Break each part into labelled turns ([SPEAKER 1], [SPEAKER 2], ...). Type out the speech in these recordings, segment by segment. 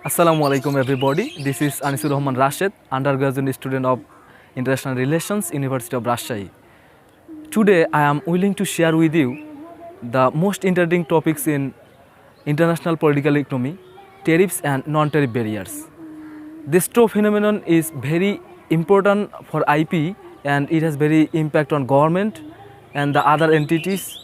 [SPEAKER 1] Assalamu alaikum everybody. This is Anishur Rahman Rashed, undergraduate student of International Relations, University of Rajshahi. Today I am willing to share with you the most interesting topics in international political economy, tariffs and non-tariff barriers. This two phenomenon is very important for IP and it has very impact on government and the other entities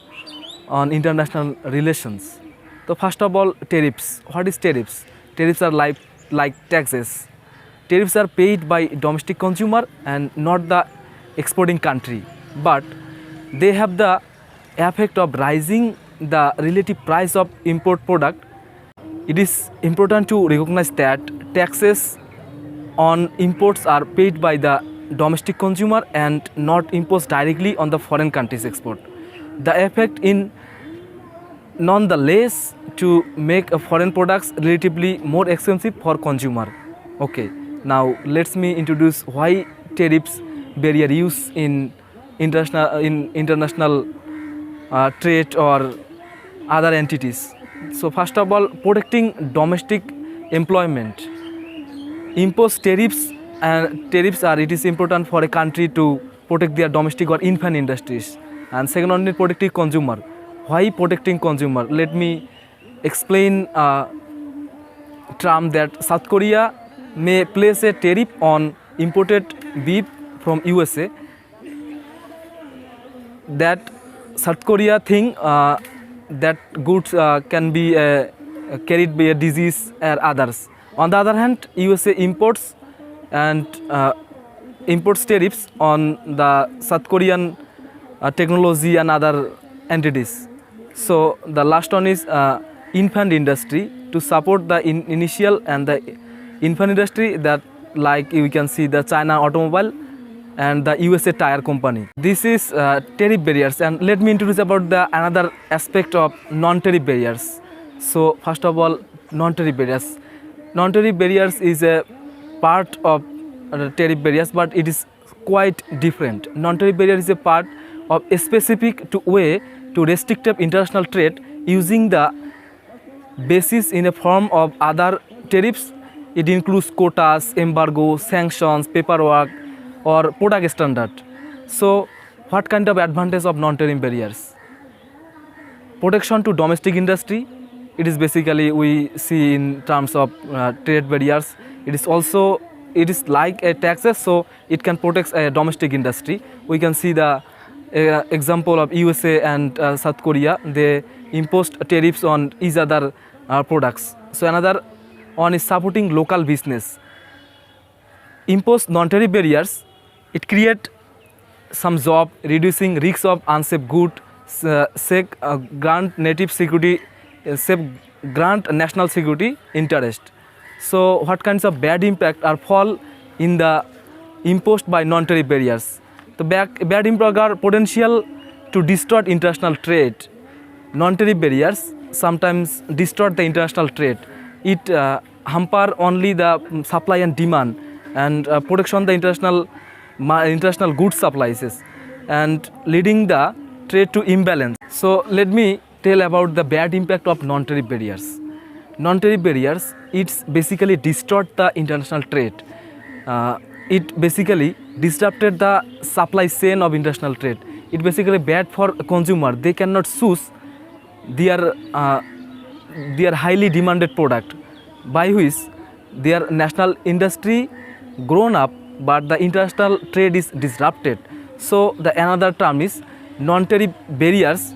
[SPEAKER 1] on international relations. So first of all, tariffs. What is tariffs? Tariffs are like taxes. Tariffs are paid by domestic consumer and not the exporting country, but they have the effect of rising the relative price of import product. It is important to recognize that taxes on imports are paid by the domestic consumer and not imposed directly on the foreign country's export. The effect in nonetheless to make a foreign products relatively more expensive for consumer. Okay, now let's me introduce why tariffs barrier use in international trade or other entities. So first of all, protecting domestic employment. Imposed tariffs it is important for a country to protect their domestic or infant industries. And second one is protecting consumer. Why protecting consumer? Let me explain a term that South Korea may place a tariff on imported beef from USA. That South Korea think that goods can be carried by a disease or others. On the other hand, USA imports and imports tariffs on the South Korean technology and other entities. So the last one is infant industry, to support the initial and the infant industry, that like we can see the China automobile and the USA tire company. This is tariff barriers, and let me introduce about the another aspect of non-tariff barriers. So first of all, non-tariff barriers. Non-tariff barriers is a part of tariff barriers, but it is quite different. Non-tariff barrier is a part of a specific way to restrict international trade using the basis in a form of other tariffs. It includes quotas, embargo, sanctions, paperwork or product standard. So what kind of advantage of non-tariff barriers? Protection to domestic industry. It is basically we see in terms of trade barriers. It is like a taxes, so it can protect a domestic industry. We can see the example of USA and South Korea. They imposed tariffs on each other products. So another one is supporting local business. Imposed non-tariff barriers, it create some job, reducing risks of unsafe good, grant native security, grant national security interest. So what kinds of bad impact are fall in the imposed by non-tariff barriers? The bad impact are potential to distort international trade. Non-tariff barriers sometimes distort the international trade. It hamper only the supply and demand and protection the international goods supplies and leading the trade to imbalance. So let me tell about the bad impact of non-tariff barriers. Non-tariff barriers, it's basically distort the international trade. It basically disrupted the supply chain of international trade. It basically bad for consumer. They cannot choose their highly demanded product, by which their national industry grown up, but the international trade is disrupted. So the another term is non-tariff barriers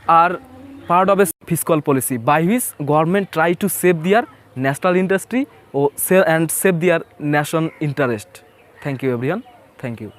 [SPEAKER 1] are part of a fiscal policy by which government try to save their national industry or save their nation interest. Thank you everyone. Thank you.